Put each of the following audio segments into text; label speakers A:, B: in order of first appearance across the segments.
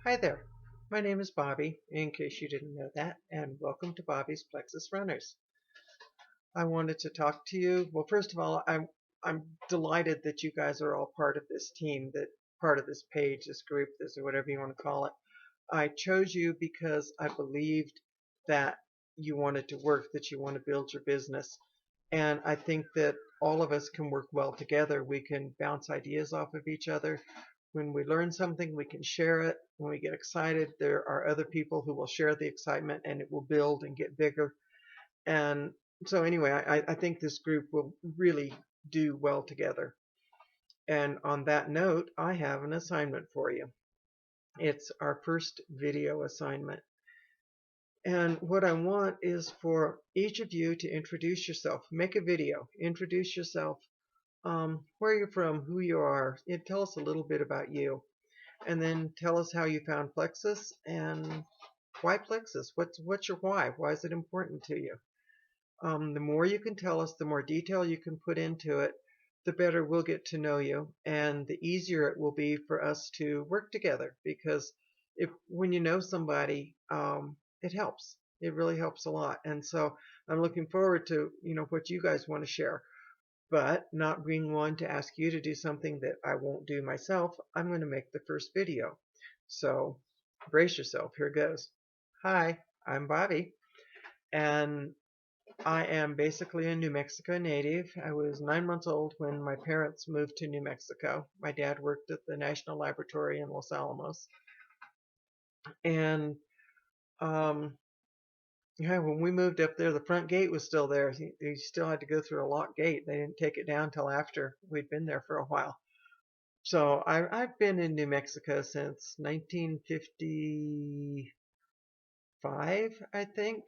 A: Hi there, my name is Bobbie, in case you didn't know that, and welcome to Bobbie's Plexus Runners. I wanted to talk to you. Well, first of all, I'm delighted that you guys are all part of this team, that part of this page, this group, this or whatever you want to call it. I chose you because I believed that you wanted to work, that you want to build your business. And I think that all of us can work well together. We can bounce ideas off of each other. When we learn something, we can share it. When we get excited, there are other people who will share the excitement and it will build and get bigger. And so anyway, I think this group will really do well together. And on that note, I have an assignment for you. It's our first video assignment. And what I want is for each of you to introduce yourself. Make a video. Introduce yourself, where you're from, who you are. Tell us a little bit about you. And then tell us how you found Plexus and why Plexus. What's your why? Why is it important to you? The more you can tell us, the more detail you can put into it, the better we'll get to know you, and the easier it will be for us to work together. Because when you know somebody, it helps. It really helps a lot. And so I'm looking forward to what you guys want to share. But not being one to ask you to do something that I won't do myself, I'm going to make the first video. So brace yourself. Here goes. Hi, I'm Bobbie, and I am basically a New Mexico native. I was 9 months old when my parents moved to New Mexico. My dad worked at the National Laboratory in Los Alamos. And yeah, when we moved up there, the front gate was still there. You still had to go through a locked gate. They didn't take it down till after we'd been there for a while. So I've been in New Mexico since 1955, I think,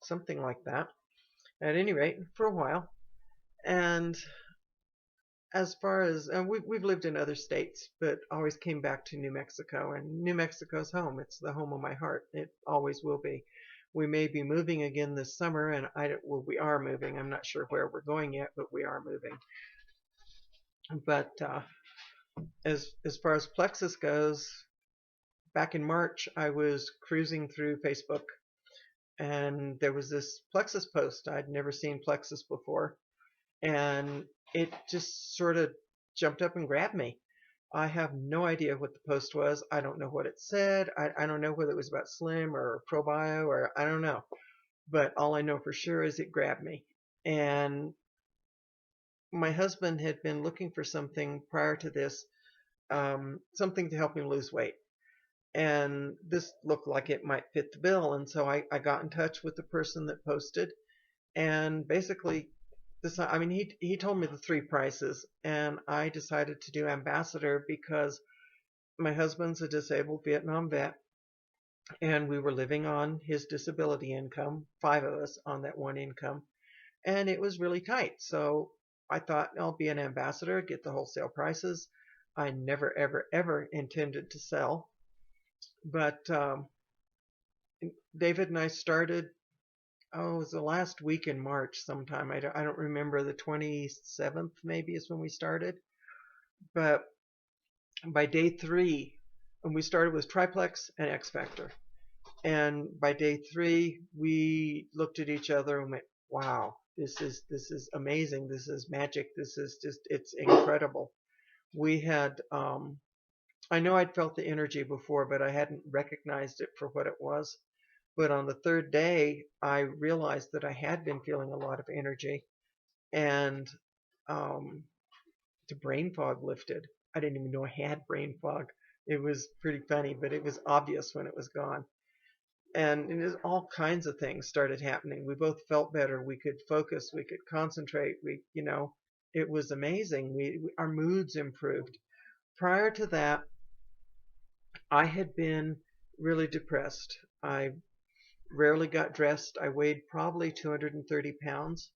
A: something like that. At any rate, for a while. And as far as we've lived in other states, but always came back to New Mexico. And New Mexico's home. It's the home of my heart. It always will be. We may be moving again this summer, and we are moving. I'm not sure where we're going yet, but we are moving. But as far as Plexus goes, back in March, I was cruising through Facebook, and there was this Plexus post. I'd never seen Plexus before, and it just sort of jumped up and grabbed me. I have no idea what the post was. I don't know what it said. I don't know whether it was about Slim or ProBio or I don't know. But all I know for sure is it grabbed me. And my husband had been looking for something prior to this, something to help him lose weight. And this looked like it might fit the bill. And so I got in touch with the person that posted. And basically, he told me the three prices, and I decided to do ambassador because my husband's a disabled Vietnam vet, and we were living on his disability income, five of us on that one income, and it was really tight. So I thought I'll be an ambassador, get the wholesale prices. I never, ever, ever intended to sell, but David and I started. Oh, it was the last week in March sometime. I don't remember. The 27th maybe is when we started. But by day 3, and we started with Triplex and X Factor. And by day 3, we looked at each other and went, wow, this is amazing. This is magic. This is just, it's incredible. We had, I know I'd felt the energy before, but I hadn't recognized it for what it was. But on the third day, I realized that I had been feeling a lot of energy, and the brain fog lifted. I didn't even know I had brain fog. It was pretty funny, but it was obvious when it was gone. And all kinds of things started happening. We both felt better. We could focus. We could concentrate. It was amazing. Our moods improved. Prior to that, I had been really depressed. I rarely got dressed. I weighed probably 230 pounds,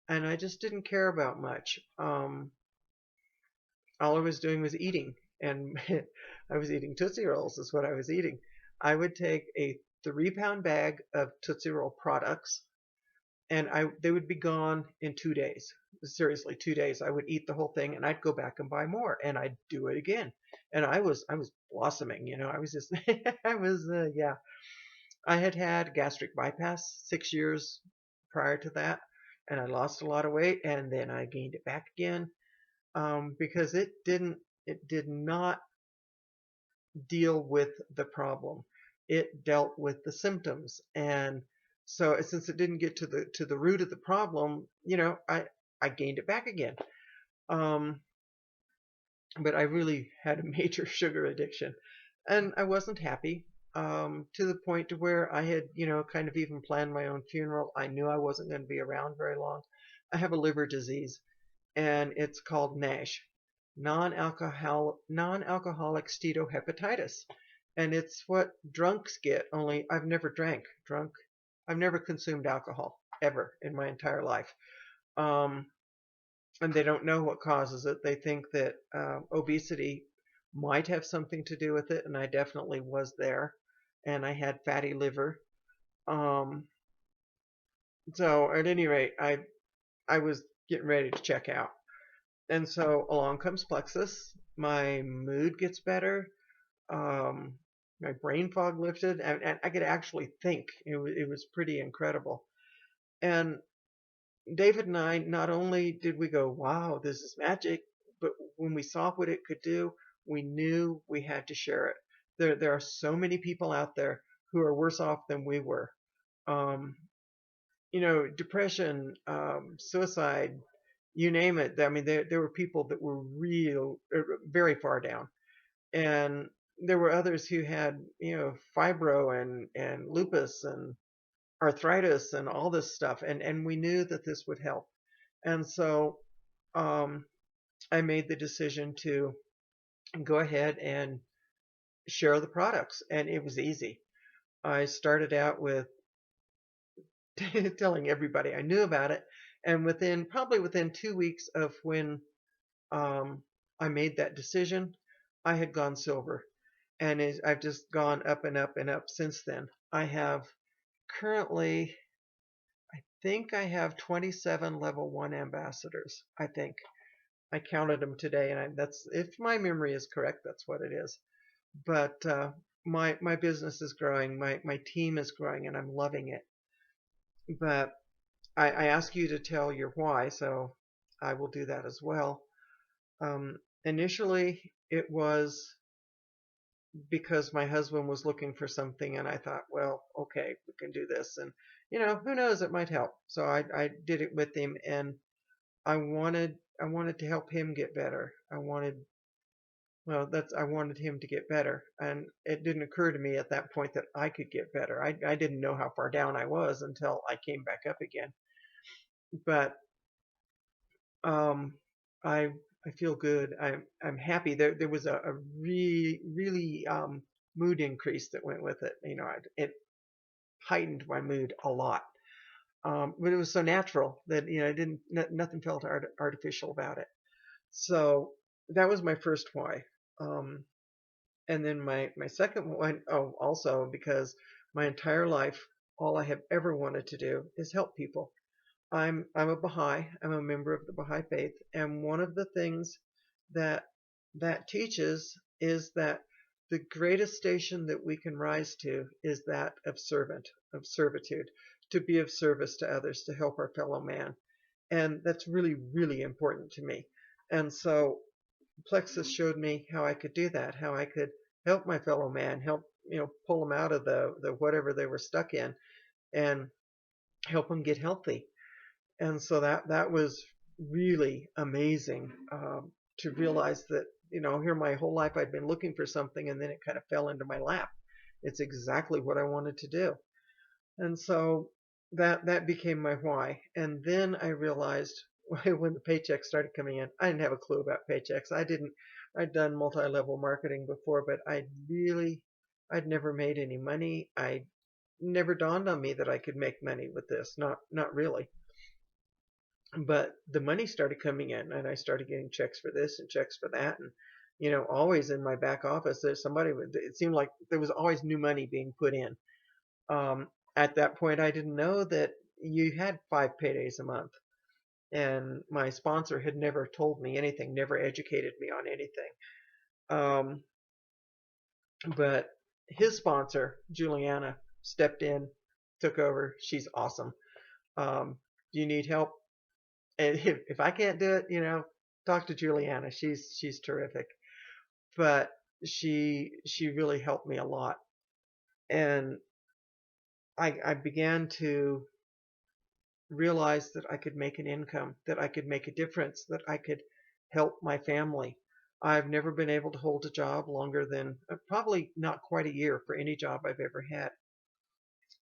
A: and I just didn't care about much. All I was doing was eating, and I was eating Tootsie Rolls is what I was eating. I would take a 3-pound bag of Tootsie Roll products, and they would be gone in 2 days. seriously 2 days. I would eat the whole thing and I'd go back and buy more and I'd do it again. And I was blossoming, I was just, yeah. I had had gastric bypass 6 years prior to that, and I lost a lot of weight, and then I gained it back again, because it did not deal with the problem. It dealt with the symptoms, and so since it didn't get to the root of the problem, I gained it back again. Um, but I really had a major sugar addiction, and I wasn't happy. To the point to where I had, kind of even planned my own funeral. I knew I wasn't going to be around very long. I have a liver disease, and it's called NASH, non-alcoholic steatohepatitis, and it's what drunks get. Only I've never drank drunk. I've never consumed alcohol ever in my entire life. Um, and they don't know what causes it. They think that obesity might have something to do with it, and I definitely was there, and I had fatty liver. Um, so at any rate, I was getting ready to check out, and so along comes Plexus. My mood gets better. Um, my brain fog lifted, and I could actually think. It was pretty incredible. And David and I, not only did we go, wow, this is magic, but when we saw what it could do, we knew we had to share it. There are so many people out there who are worse off than we were. Um, Depression, suicide, you name it. I mean, there were people that were very far down. And there were others who had, fibro and lupus and arthritis and all this stuff, and we knew that this would help. And so um, I made the decision to go ahead and share the products, and it was easy. I started out with telling everybody I knew about it, and probably within 2 weeks of when I made that decision, I had gone silver, and I've just gone up and up and up since then. I have currently, I think I have 27 level 1 ambassadors. I think I counted them today, and that's, if my memory is correct, that's what it is. But my business is growing, my team is growing, and I'm loving it. But I ask you to tell your why, so I will do that as well. Initially, it was because my husband was looking for something, and I thought, well, okay, we can do this, and who knows, it might help. So I did it with him, and I wanted to help him get better. I wanted him to get better, and it didn't occur to me at that point that I could get better. I didn't know how far down I was until I came back up again. But um, I I feel good. I'm happy. There was a really mood increase that went with it. It heightened my mood a lot. But it was so natural that I didn't nothing felt artificial about it. So that was my first why. Um, and then my second one, oh, also because my entire life, all I have ever wanted to do is help people. I'm a Baha'i. I'm a member of the Baha'i faith, and one of the things that that teaches is that the greatest station that we can rise to is that of servitude, to be of service to others, to help our fellow man, and that's really really important to me. And so Plexus showed me how I could do that, how I could help my fellow man, help pull them out of the whatever they were stuck in, and help them get healthy. And so that was really amazing, to realize that here my whole life I'd been looking for something, and then it kind of fell into my lap. It's exactly what I wanted to do, and so that became my why. And then I realized when the paychecks started coming in, I didn't have a clue about paychecks. I'd done multi-level marketing before, but I'd never made any money. I never dawned on me that I could make money with this. Not really. But the money started coming in, and I started getting checks for this and checks for that, and always in my back office there's somebody. It seemed like there was always new money being put in. At that point, I didn't know that you had 5 paydays a month, and my sponsor had never told me anything, never educated me on anything. Um, but his sponsor, Juliana, stepped in, took over. She's awesome. Do you need help? And if I can't do it, talk to Juliana. She's terrific. But she really helped me a lot, and I began to realize that I could make an income, that I could make a difference, that I could help my family. I've never been able to hold a job longer than probably not quite a year for any job I've ever had.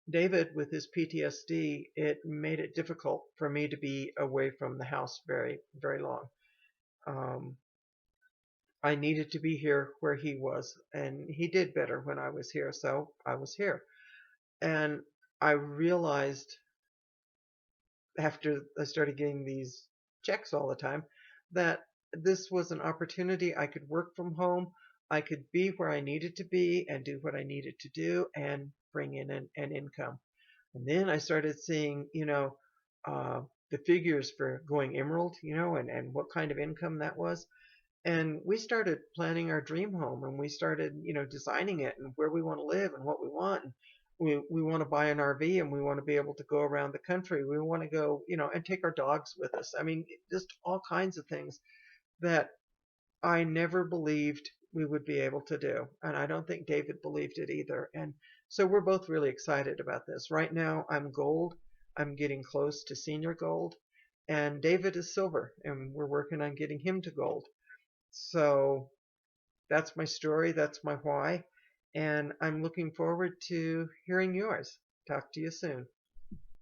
A: David, with his PTSD, it made it difficult for me to be away from the house very, very long. Um, I needed to be here where he was, and he did better when I was here, so I was here. And I realized after I started getting these checks all the time that this was an opportunity. I could work from home. I could be where I needed to be and do what I needed to do and bring in an income. And then I started seeing, uh, the figures for going emerald, and what kind of income that was. And we started planning our dream home, and we started, designing it and where we want to live and what we want. And we want to buy an RV, and we want to be able to go around the country. We want to go, and take our dogs with us. I mean, just all kinds of things that I never believed we would be able to do. And I don't think David believed it either. And so we're both really excited about this. Right now, I'm gold. I'm getting close to senior gold. And David is silver, and we're working on getting him to gold. So that's my story. That's my why. And I'm looking forward to hearing yours. Talk to you soon.